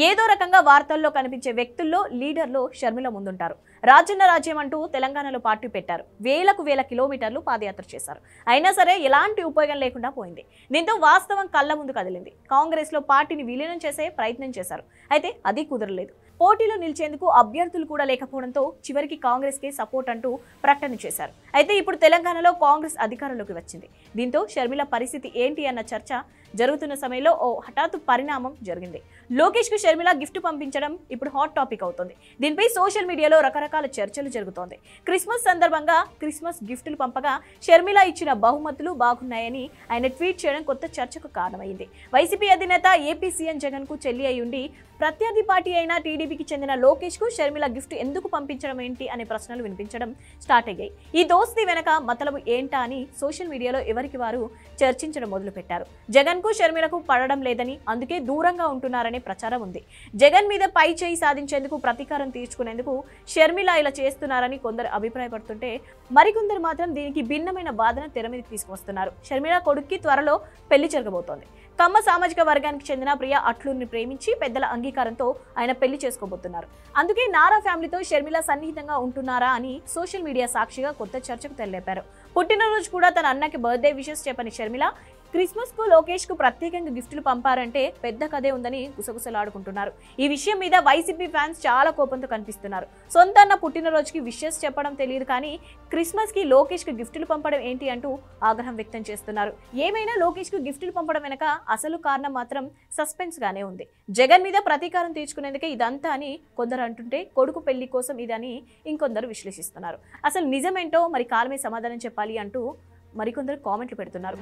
ఏదో రకంగా వార్తల్లో కనిపించే వ్యక్తుల్లో లీడర్లో షర్మిల ముందుంటారు. రాజన్న రాజ్యం అంటూ తెలంగాణలో పార్టీ పెట్టారు. వేల కిలోమీటర్లు పాదయాత్ర చేశారు. అయినా సరే ఎలాంటి ఉపయోగం లేకుండా పోయింది. దీంతో వాస్తవం కళ్ళ ముందు కదిలింది. కాంగ్రెస్ లో పార్టీని విలీనం చేసే ప్రయత్నం చేశారు. అయితే అది కుదరలేదు. పోటీలో నిలిచేందుకు అభ్యర్థులు కూడా లేకపోవడంతో చివరికి కాంగ్రెస్ కి సపోర్ట్ అంటూ ప్రకటన చేశారు. అయితే ఇప్పుడు తెలంగాణలో కాంగ్రెస్ అధికారంలోకి వచ్చింది. దీంతో షర్మిల పరిస్థితి ఏంటి అన్న చర్చ జరుగుతున్న సమయంలో ఓ హఠాత్తు పరిణామం జరిగింది. లోకేష్ కు షర్మిల గిఫ్ట్ పంపించడం ఇప్పుడు హాట్ టాపిక్ అవుతుంది. దీనిపై సోషల్ మీడియాలో రకరకాల చర్చలు జరుగుతోంది. క్రిస్మస్ సందర్భంగా క్రిస్మస్ గిఫ్టులు పంపగా షర్మిల ఇచ్చిన బహుమతులు బాగున్నాయని ఆయన ట్వీట్ చేయడం కొత్త చర్చకు కారణమైంది. వైసీపీ అధినేత ఏపీ సీఎం జగన్ కు చెల్లి అయ్యుండి ప్రత్యర్థి పార్టీ అయిన టీడీపీకి చెందిన లోకేష్ కు షర్మిల గిఫ్ట్ ఎందుకు పంపించడం ఏంటి అనే ప్రశ్నలు వినిపించడం స్టార్ట్ అయ్యాయి. ఈ దోస్తీ వెనక మతలబు ఏంటా అని సోషల్ మీడియాలో ఎవరికి వారు చర్చించడం మొదలుపెట్టారు. జగన్ కు షర్మిలకు పడడం లేదని, అందుకే దూరంగా ఉంటున్నారనే ప్రచారం ఉంది. జగన్ మీద పై చేయి సాధించేందుకు, ప్రతీకారం తీర్చుకునేందుకు షర్మిల ఇలా చేస్తున్నారని కొందరు అభిప్రాయపడుతుంటే, మరికొందరు మాత్రం దీనికి భిన్నమైన వాదన తెర మీదకి తీసుకువస్తున్నారు. షర్మిల కొడుక్కి త్వరలో పెళ్లి జరగబోతోంది. కమ్మ సామాజిక వర్గానికి చెందిన ప్రియ అట్లూరిని ప్రేమించి పెద్దల అంగీకారంతో ఆయన పెళ్లి చేసుకోబోతున్నారు. అందుకే నారా ఫ్యామిలీతో షర్మిల సన్నిహితంగా ఉంటున్నారా అని సోషల్ మీడియా సాక్షిగా కొత్త చర్చకు తెరలేపారు. పుట్టినరోజు కూడా తన అన్నకి బర్త్డే విషెస్ చెప్పని షర్మిల క్రిస్మస్ కు లోకేష్ కు ప్రత్యేకంగా గిఫ్టులు పంపారంటే పెద్ద కథే ఉందని గుసగుసలాడుకుంటున్నారు. ఈ విషయం మీద వైసీపీ ఫ్యాన్స్ చాలా కోపంతో కనిపిస్తున్నారు. సొంత అన్న పుట్టినరోజుకి విషెస్ చెప్పడం తెలియదు కానీ క్రిస్మస్ కి లోకేష్ కు గిఫ్టులు పంపడం ఏంటి అంటూ ఆగ్రహం వ్యక్తం చేస్తున్నారు. ఏమైనా లోకేష్ కు గిఫ్టులు పంపడం వెనక అసలు కారణం మాత్రం సస్పెన్స్ గానే ఉంది. జగన్ మీద ప్రతీకారం తీర్చుకునేందుకే ఇదంతా అని కొందరు అంటుంటే, కొడుకు పెళ్లి కోసం ఇదని ఇంకొందరు విశ్లేషిస్తున్నారు. అసలు నిజమేంటో మరి కాలమే సమాధానం చెప్పాలి అంటూ మరికొందరు కామెంట్లు పెడుతున్నారు.